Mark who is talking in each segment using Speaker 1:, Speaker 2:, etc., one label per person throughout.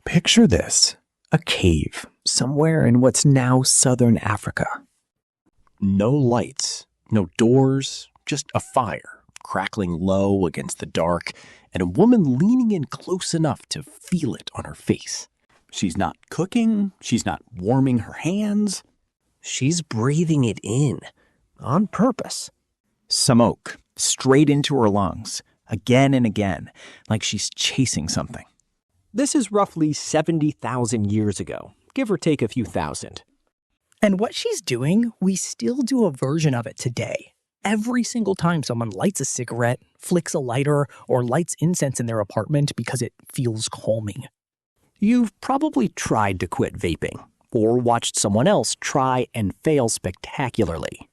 Speaker 1: Picture this, a cave somewhere in what's now southern Africa. No lights, no doors, just a fire crackling low against the dark and a woman leaning in close enough to feel it on her face. She's not cooking, she's not warming her hands. She's breathing it in, on purpose. Smoke straight into her lungs, again and again, like she's chasing something. This is roughly 70,000 years ago, give or take a few thousand.
Speaker 2: And what she's doing, we still do a version of it today. Every single time someone lights a cigarette, flicks a lighter, or lights incense in their apartment because it feels calming.
Speaker 1: You've probably tried to quit vaping, or watched someone else try and fail spectacularly.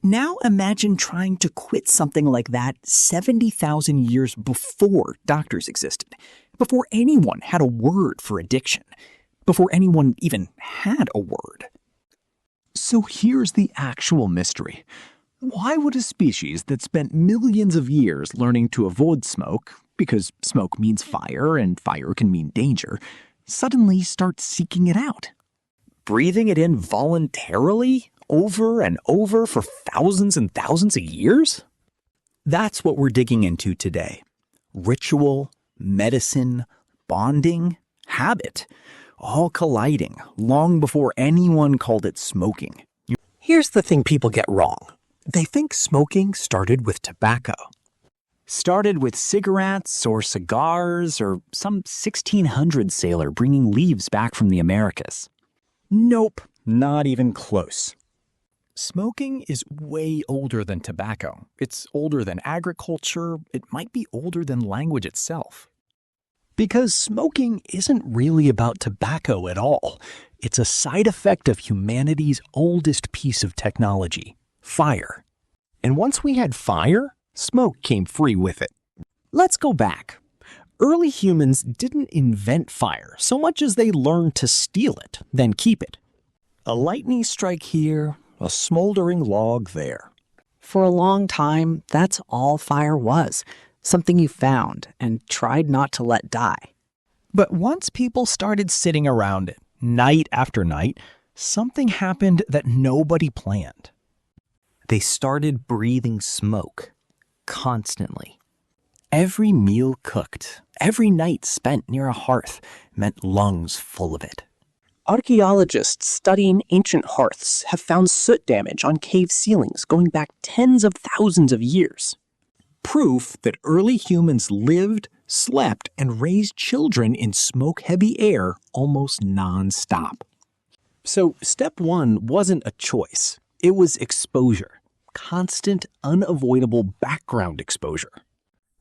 Speaker 1: Now imagine trying to quit something like that 70,000 years before doctors existed, before anyone had a word for addiction, before anyone even had a word. So here's the actual mystery. Why would a species that spent millions of years learning to avoid smoke, because smoke means fire and fire can mean danger, suddenly start seeking it out? Breathing it in voluntarily, over and over for thousands and thousands of years? That's what we're digging into today. Ritual, medicine, bonding, habit, all colliding long before anyone called it smoking. Here's the thing people get wrong. They think smoking started with tobacco. Started with cigarettes or cigars or some 1600 sailor bringing leaves back from the Americas. Nope, not even close. Smoking is way older than tobacco. It's older than agriculture. It might be older than language itself. Because smoking isn't really about tobacco at all. It's a side effect of humanity's oldest piece of technology, fire. And once we had fire, smoke came free with it. Let's go back. Early humans didn't invent fire so much as they learned to steal it, then keep it. A lightning strike here, a smoldering log there.
Speaker 3: For a long time, that's all fire was. Something you found and tried not to let die.
Speaker 1: But once people started sitting around it, night after night, something happened that nobody planned. They started breathing smoke, constantly. Every meal cooked, every night spent near a hearth meant lungs full of it.
Speaker 4: Archaeologists studying ancient hearths have found soot damage on cave ceilings going back tens of thousands of years.
Speaker 1: Proof that early humans lived, slept, and raised children in smoke-heavy air almost non-stop. So step one wasn't a choice. It was exposure. Constant, unavoidable background exposure.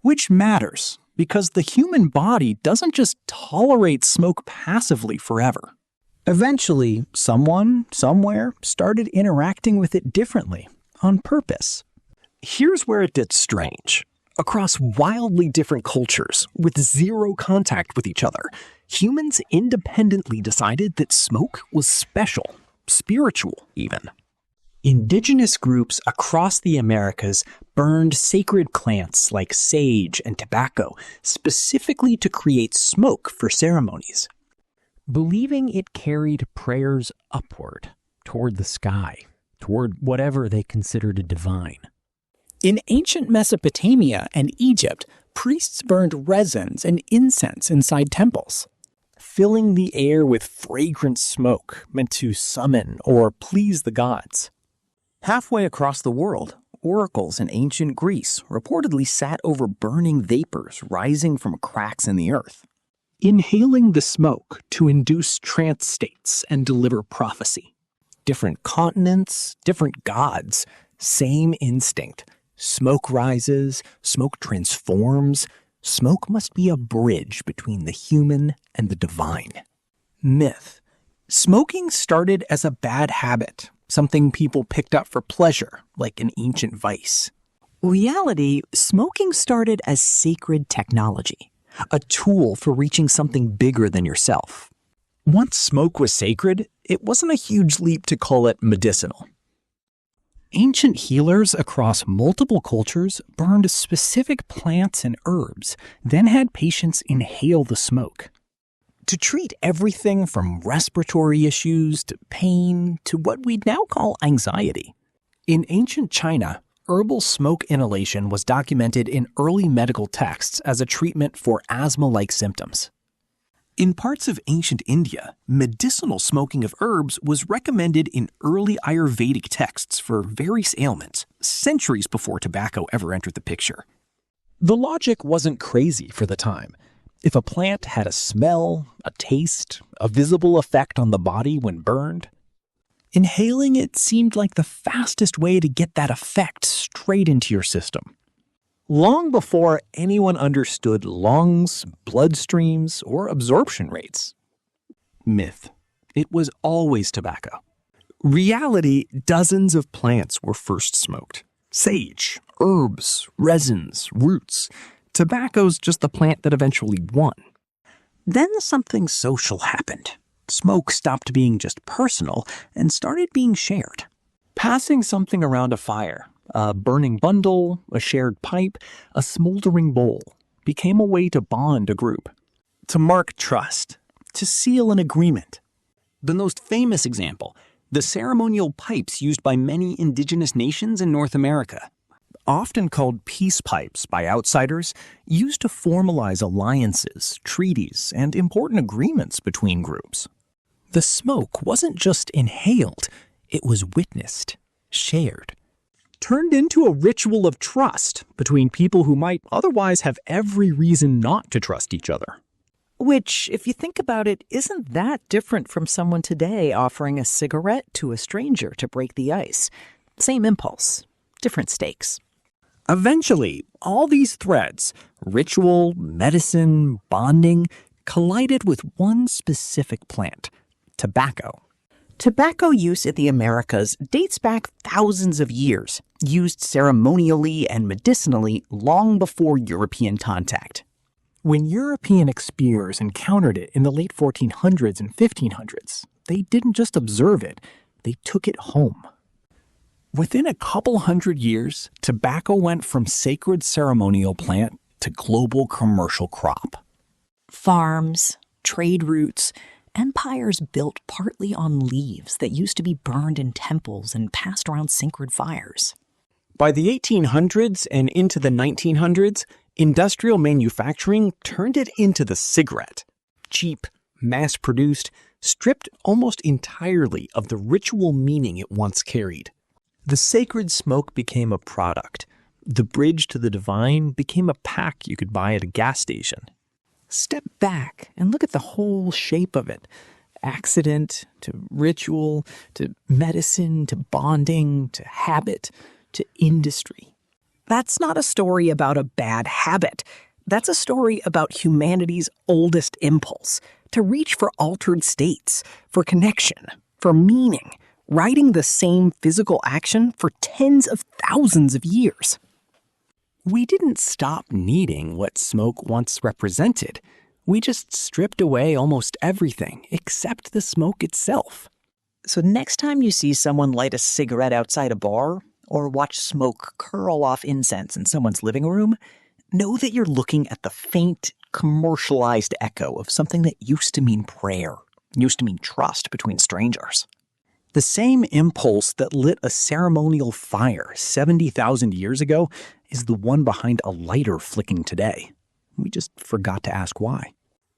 Speaker 1: Which matters, because the human body doesn't just tolerate smoke passively forever. Eventually, someone, somewhere, started interacting with it differently, on purpose. Here's where it gets strange. Across wildly different cultures, with zero contact with each other, humans independently decided that smoke was special, spiritual even. Indigenous groups across the Americas burned sacred plants like sage and tobacco specifically to create smoke for ceremonies, believing it carried prayers upward, toward the sky, toward whatever they considered divine.
Speaker 2: In ancient Mesopotamia and Egypt, priests burned resins and incense inside temples,
Speaker 1: filling the air with fragrant smoke meant to summon or please the gods. Halfway across the world, oracles in ancient Greece reportedly sat over burning vapors rising from cracks in the earth, inhaling the smoke to induce trance states and deliver prophecy. Different continents, different gods, same instinct. Smoke rises, smoke transforms. Smoke must be a bridge between the human and the divine. Myth. Smoking started as a bad habit, something people picked up for pleasure, like an ancient vice.
Speaker 3: Reality, smoking started as sacred technology.
Speaker 1: A tool for reaching something bigger than yourself. Once smoke was sacred, it wasn't a huge leap to call it medicinal. Ancient healers across multiple cultures burned specific plants and herbs, then had patients inhale the smoke.
Speaker 2: to treat everything from respiratory issues to pain to what we'd now call anxiety. In ancient China, herbal smoke inhalation was documented in early medical texts as a treatment for asthma-like symptoms. In parts of ancient India, medicinal smoking of herbs was recommended in early Ayurvedic texts for various ailments, centuries before tobacco ever entered the picture. The logic wasn't crazy for the time. If a plant had a smell, a taste, a visible effect on the body when burned, inhaling it seemed like the fastest way to get that effect straight into your system. Long before anyone understood lungs, bloodstreams, or absorption rates. Myth. It was always tobacco. Reality, dozens of plants were first smoked. Sage, herbs, resins, roots. Tobacco's just the plant that eventually won. Then something social happened. Smoke stopped being just personal and started being shared. Passing something around a fire, a burning bundle, a shared pipe, a smoldering bowl, became a way to bond a group, to mark trust, to seal an agreement. The most famous example, the ceremonial pipes used by many indigenous nations in North America. Often called peace pipes by outsiders, used to formalize alliances, treaties, and important agreements between groups. The smoke wasn't just inhaled, it was witnessed, shared, turned into a ritual of trust between people who might otherwise have every reason not to trust each other.
Speaker 1: Which, if you think about it, isn't that different from someone today offering a cigarette to a stranger to break the ice. Same impulse, different stakes.
Speaker 2: Eventually, all these threads, ritual, medicine, bonding, collided with one specific plant, tobacco.
Speaker 1: Tobacco use in the Americas dates back thousands of years, used ceremonially and medicinally long before European contact.
Speaker 2: When European explorers encountered it in the late 1400s and 1500s, they didn't just observe it, they took it home. Within a couple hundred years, tobacco went from sacred ceremonial plant to global commercial crop.
Speaker 1: Farms, trade routes, empires built partly on leaves that used to be burned in temples and passed around sacred fires.
Speaker 2: By the 1800s and into the 1900s, industrial manufacturing turned it into the cigarette. Cheap, mass-produced, stripped almost entirely of the ritual meaning it once carried. The sacred smoke became a product. The bridge to the divine became a pack you could buy at a gas station. Step back and look at the whole shape of it. Accident to ritual to medicine to bonding to habit to industry. That's not a story about a bad habit. That's a story about humanity's oldest impulse, to reach for altered states, for connection, for meaning, riding the same physical action for tens of thousands of years. We didn't stop needing what smoke once represented. We just stripped away almost everything except the smoke itself.
Speaker 1: So next time you see someone light a cigarette outside a bar or watch smoke curl off incense in someone's living room, know that you're looking at the faint, commercialized echo of something that used to mean prayer, used to mean trust between strangers. The same impulse that lit a ceremonial fire 70,000 years ago is the one behind a lighter flicking today. We just forgot to ask why.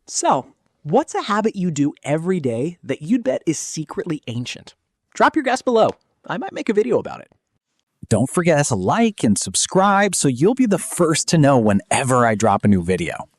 Speaker 1: So, what's a habit you do every day that you'd bet is secretly ancient? Drop your guess below. I might make a video about it. Don't forget to like and subscribe so you'll be the first to know whenever I drop a new video.